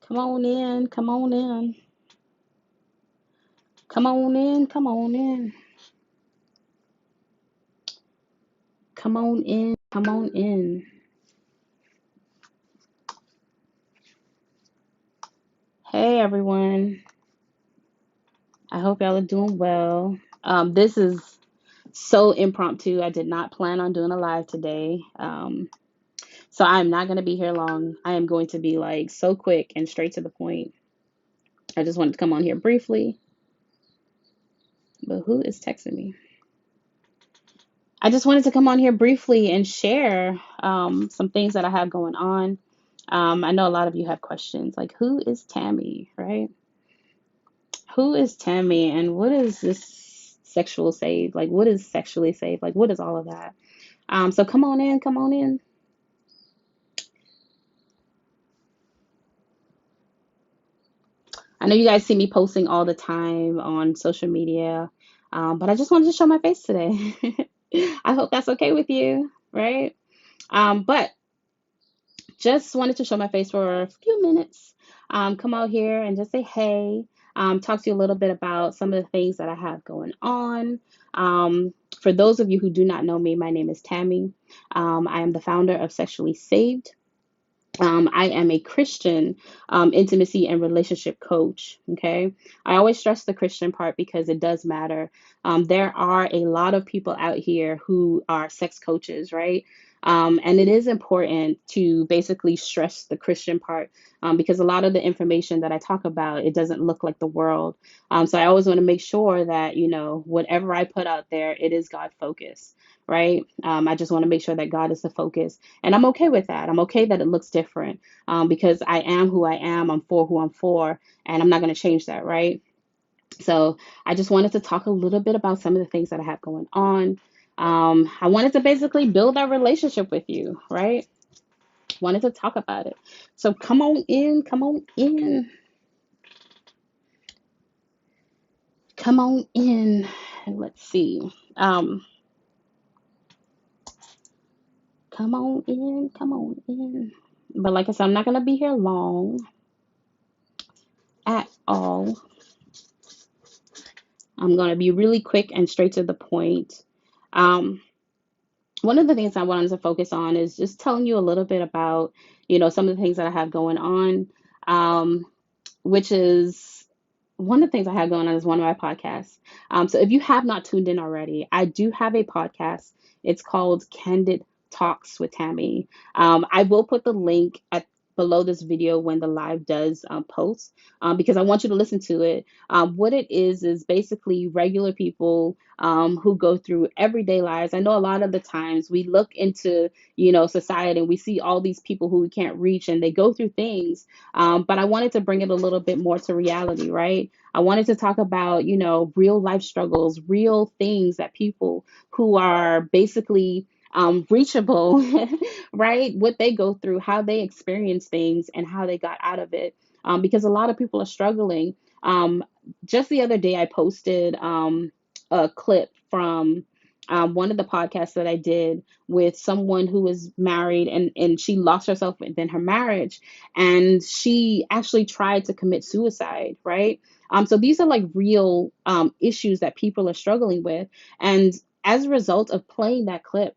Come on in, come on in. Come on in, come on in. Come on in, come on in. Hey everyone. I hope y'all are doing well. This is so impromptu. I did not plan on doing a live today. So I'm not going to be here long. I am going to be like so quick and straight to the point. I just wanted to come on here briefly. But who is texting me? I just wanted to come on here briefly and share some things that I have going on. I know a lot of you have questions like, who is Tammy, right? Who is Tammy and what is this sexual save? Like, what is sexually safe? Like, what is all of that? So come on in, come on in. I know you guys see me posting all the time on social media, but I just wanted to show my face today. I hope that's okay with you, right? But just wanted to show my face for a few minutes. Come out here and just say hey. Talk to you a little bit about some of the things that I have going on. For those of you who do not know me, my name is Tammy. I am the founder of Sexually Saved. I am a Christian intimacy and relationship coach. Okay. I always stress the Christian part because it does matter. There are a lot of people out here who are sex coaches, right? And it is important to basically stress the Christian part because a lot of the information that I talk about, it doesn't look like the world. So I always want to make sure that, whatever I put out there, it is God focused, right? I just want to make sure that God is the focus. And I'm okay with that. I'm okay that it looks different because I am who I am. I'm for who I'm for. And I'm not going to change that, right? So I just wanted to talk a little bit about some of the things that I have going on. I wanted to basically build that relationship with you, right? Wanted to talk about it. So come on in, come on in, come on in. Let's see. Come on in, come on in. But like I said, I'm not going to be here long at all. I'm going to be really quick and straight to the point. Um, One of the things I wanted to focus on is just telling you a little bit about, some of the things that I have going on, um, which is one of the things I have going on is one of my podcasts. So if you have not tuned in already, I do have a podcast. It's called Candid Talks with Tammy. I will put the link at below this video when the live does post because I want you to listen to it. What it is basically regular people who go through everyday lives. I know a lot of the times we look into, society and we see all these people who we can't reach and they go through things. But I wanted to bring it a little bit more to reality, right? I wanted to talk about, real life struggles, real things that people who are basically reachable, right? What they go through, how they experience things, and how they got out of it. Because a lot of people are struggling. Um, just the other day, I posted a clip from one of the podcasts that I did with someone who was married and she lost herself within her marriage and she actually tried to commit suicide, right? So these are like real issues that people are struggling with. And as a result of playing that clip,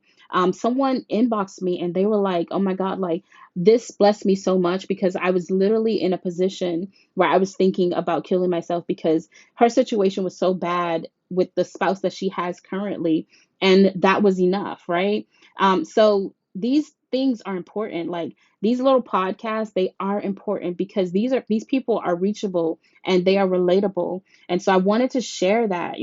someone inboxed me and they were like, oh my God, like this blessed me so much because I was literally in a position where I was thinking about killing myself because her situation was so bad with the spouse that she has currently. And that was enough, right? So these things are important. Like these little podcasts, they are important because these people are reachable and they are relatable. And so I wanted to share that,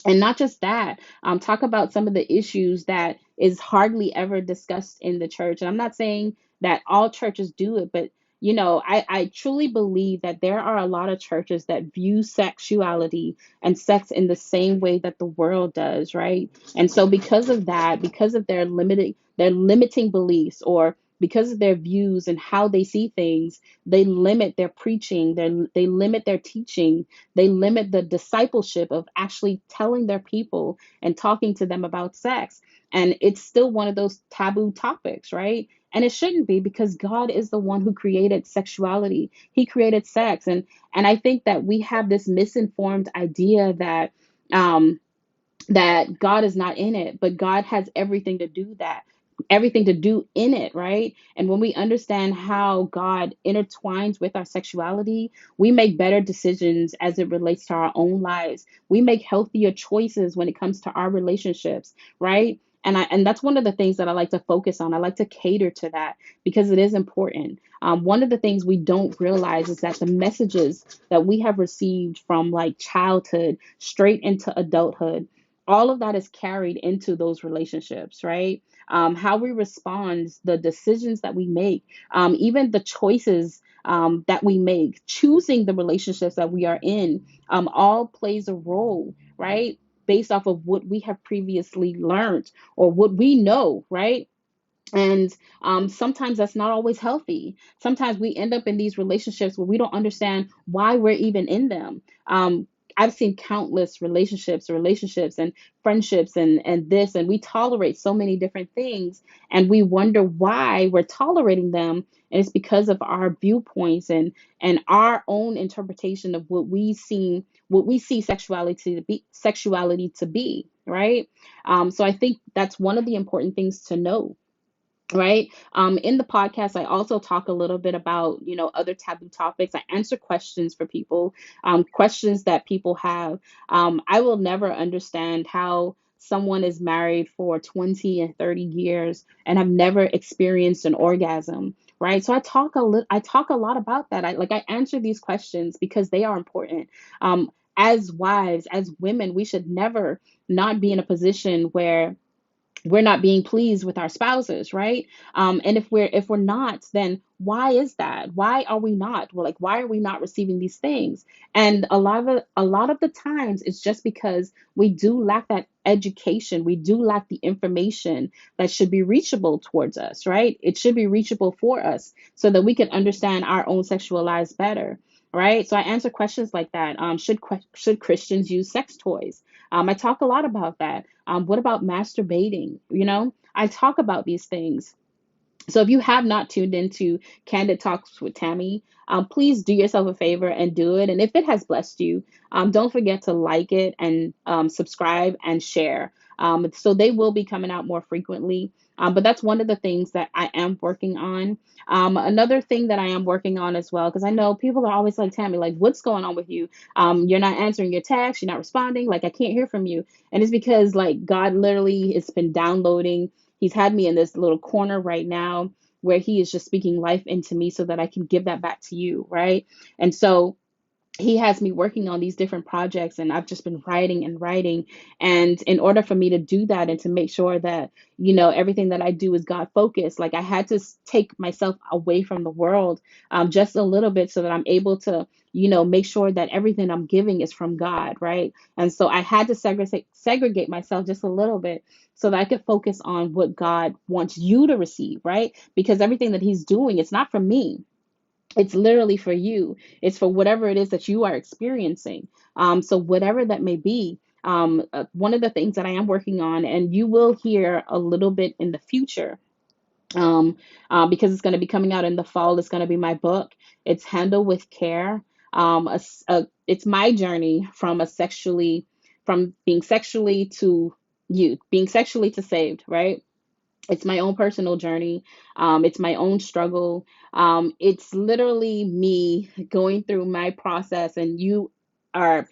and not just that, talk about some of the issues that is hardly ever discussed in the church. And I'm not saying that all churches do it, but I truly believe that there are a lot of churches that view sexuality and sex in the same way that the world does, right? And so because of that, because of their limiting beliefs or because of their views and how they see things, they limit their preaching, they limit their teaching, they limit the discipleship of actually telling their people and talking to them about sex. And it's still one of those taboo topics, right? And it shouldn't be, because God is the one who created sexuality. He created sex. And I think that we have this misinformed idea um that God is not in it, but God has everything to do in it, right? And when we understand how God intertwines with our sexuality, we make better decisions as it relates to our own lives. We make healthier choices when it comes to our relationships, right? And that's one of the things that I like to focus on. I like to cater to that because it is important. One of the things we don't realize is that the messages that we have received from like childhood straight into adulthood, all of that is carried into those relationships, right? How we respond, the decisions that we make, even the choices that we make, choosing the relationships that we are in, all plays a role, right? Based off of what we have previously learned or what we know, right? And sometimes that's not always healthy. Sometimes we end up in these relationships where we don't understand why we're even in them. I've seen countless relationships and friendships and this, and we tolerate so many different things, and we wonder why we're tolerating them. And it's because of our viewpoints and our own interpretation of what we see sexuality to be, right? So I think that's one of the important things to know, right? In the podcast, I also talk a little bit about, other taboo topics. I answer questions for people, questions that people have. I will never understand how someone is married for 20 and 30 years and have never experienced an orgasm, right? So I talk a lot about that. I answer these questions because they are important. As wives, as women, we should never not be in a position where we're not being pleased with our spouses, right? And if we're not, then why is that? Why are we not? Well, like, why are we not receiving these things? And a lot of the times it's just because we do lack that education. We do lack the information that should be reachable towards us, right? It should be reachable for us so that we can understand our own sexual lives better, right? So I answer questions like that. Should Christians use sex toys? I talk a lot about that. What about masturbating? I talk about these things. So if you have not tuned into Candid Talks with Tammy, please do yourself a favor and do it. And if it has blessed you, don't forget to like it and subscribe and share. So they will be coming out more frequently. But that's one of the things that I am working on. Another thing that I am working on as well, because I know people are always like, Tammy, like, what's going on with you? You're not answering your text, you're not responding, like, I can't hear from you. And it's because, like, God literally has been downloading. He's had me in this little corner right now where he is just speaking life into me so that I can give that back to you, right? And so he has me working on these different projects, and I've just been writing and writing. And in order for me to do that and to make sure that, everything that I do is God focused, like, I had to take myself away from the world, just a little bit, so that I'm able to, make sure that everything I'm giving is from God, right? And so I had to segregate myself just a little bit so that I could focus on what God wants you to receive, right? Because everything that he's doing, it's not for me, it's literally for you. It's for whatever it is that you are experiencing. So whatever that may be, one of the things that I am working on, and you will hear a little bit in the future, um, because it's going to be coming out in the fall. It's going to be my book. It's Handle with Care. It's my journey from being sexually to you, being sexually to saved, right? It's my own personal journey. It's my own struggle. It's literally me going through my process, and you are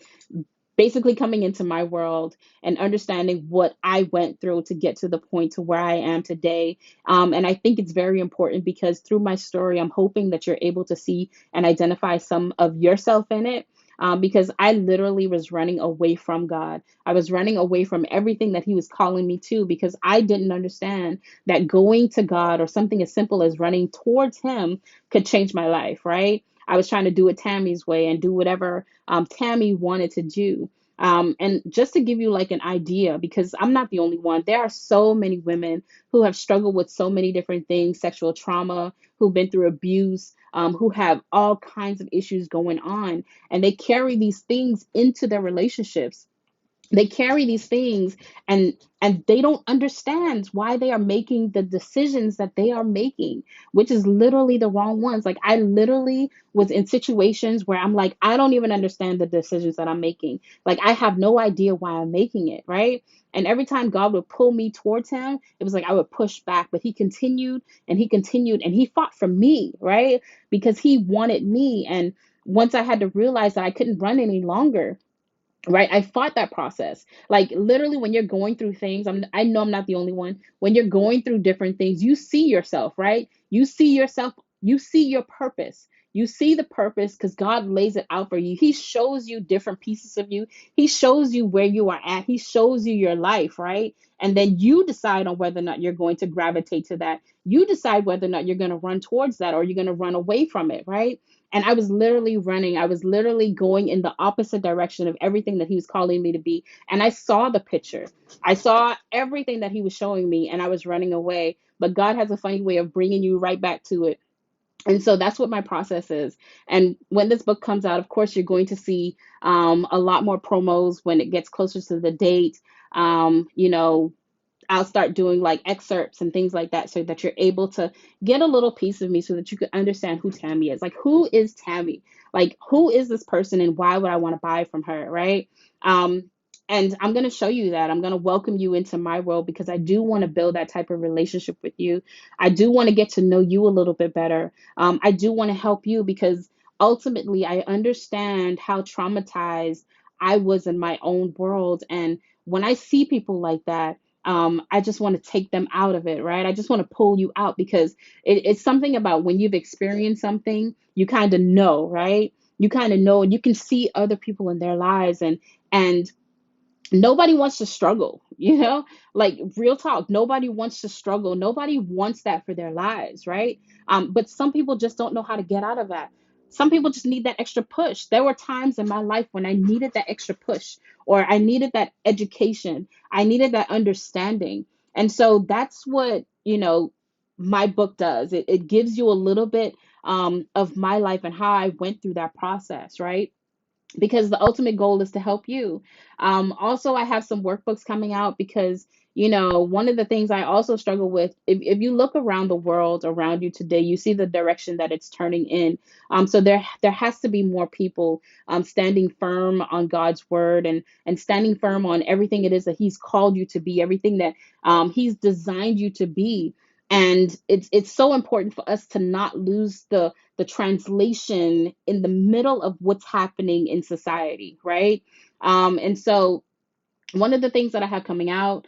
basically coming into my world and understanding what I went through to get to the point to where I am today. And I think it's very important because through my story, I'm hoping that you're able to see and identify some of yourself in it. Because I literally was running away from God. I was running away from everything that He was calling me to because I didn't understand that going to God or something as simple as running towards Him could change my life, right? I was trying to do it Tammy's way and do whatever Tammy wanted to do. And just to give you like an idea, because I'm not the only one, there are so many women who have struggled with so many different things, sexual trauma, who've been through abuse, who have all kinds of issues going on, and they carry these things into their relationships. They carry these things, and they don't understand why they are making the decisions that they are making, which is literally the wrong ones. Like, I literally was in situations where I'm like, I don't even understand the decisions that I'm making. Like, I have no idea why I'm making it, right? And every time God would pull me towards him, it was like I would push back, but he continued and he continued and he fought for me, right? Because he wanted me. And once I had to realize that I couldn't run any longer, right, I fought that process. Like, literally, when you're going through things, I know I'm not the only one. When you're going through different things, you see yourself, right? You see yourself, you see your purpose. You see the purpose because God lays it out for you. He shows you different pieces of you. He shows you where you are at. He shows you your life, right? And then you decide on whether or not you're going to gravitate to that. You decide whether or not you're going to run towards that or you're going to run away from it, right? And I was literally running. I was literally going in the opposite direction of everything that he was calling me to be. And I saw the picture. I saw everything that he was showing me, and I was running away. But God has a funny way of bringing you right back to it. And so that's what my process is. And when this book comes out, of course, you're going to see a lot more promos when it gets closer to the date. You know, I'll start doing like excerpts and things like that so that you're able to get a little piece of me so that you can understand who Tammy is. Like, who is Tammy? Like, who is this person and why would I want to buy from her, right? Um, and I'm going to show you that. I'm going to welcome you into my world because I do want to build that type of relationship with you. I do want to get to know you a little bit better. I do want to help you because ultimately I understand how traumatized I was in my own world. And when I see people like that, I just want to take them out of it, right? I just want to pull you out because it's something about when you've experienced something, you kind of know, right? You kind of know, and you can see other people in their lives, and nobody wants to struggle, like, real talk, nobody wants to struggle, nobody wants that for their lives, right? But some people just don't know how to get out of that. Some people just need that extra push. There were times in my life when I needed that extra push, or I needed that education, I needed that understanding. And so that's what, my book does. It gives you a little bit of my life and how I went through that process, right? Because the ultimate goal is to help you. Also, I have some workbooks coming out because, one of the things I also struggle with, if you look around the world around you today, you see the direction that it's turning in. So there has to be more people standing firm on God's word and standing firm on everything it is that He's called you to be, everything that He's designed you to be. And it's so important for us to not lose the translation in the middle of what's happening in society, right? And so one of the things that I have coming out,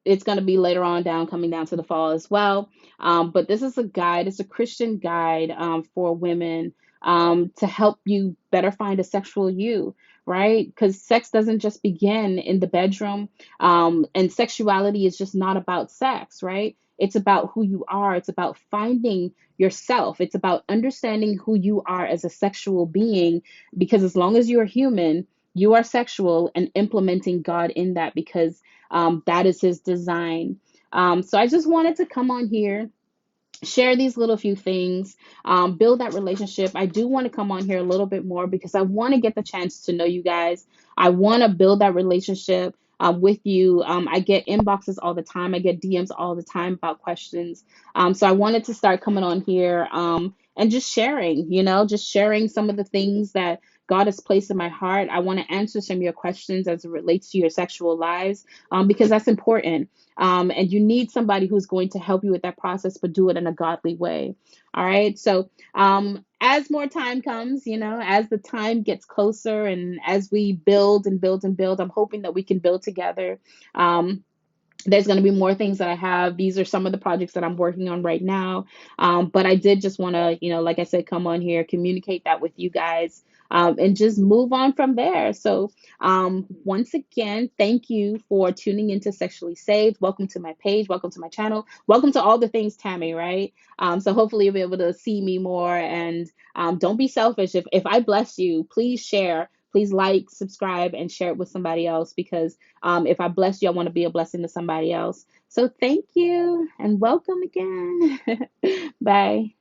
it's going to be later on down, coming down to the fall as well. But this is a guide, it's a Christian guide for women to help you better find a sexual you, right? Because sex doesn't just begin in the bedroom, and sexuality is just not about sex, right? It's about who you are, it's about finding yourself, it's about understanding who you are as a sexual being, because as long as you are human, you are sexual, and implementing God in that because that is his design. So I just wanted to come on here, share these little few things, build that relationship. I do want to come on here a little bit more because I want to get the chance to know you guys. I want to build that relationship with you. I get inboxes all the time, I get DMs all the time about questions. So I wanted to start coming on here and just sharing, just sharing some of the things that God has placed in my heart. I want to answer some of your questions as it relates to your sexual lives because that's important. And you need somebody who's going to help you with that process, but do it in a godly way. All right. So, as more time comes, as the time gets closer and as we build and build and build, I'm hoping that we can build together. There's going to be more things that I have. These are some of the projects that I'm working on right now. But I did just want to, like I said, come on here, communicate that with you guys, and just move on from there. So, once again, thank you for tuning into Sexually Saved. Welcome to my page. Welcome to my channel. Welcome to all the things Tammy, right? So hopefully you'll be able to see me more. And don't be selfish. If I bless you, please share. Please like, subscribe, and share it with somebody else because if I bless you, I want to be a blessing to somebody else. So thank you and welcome again. Bye.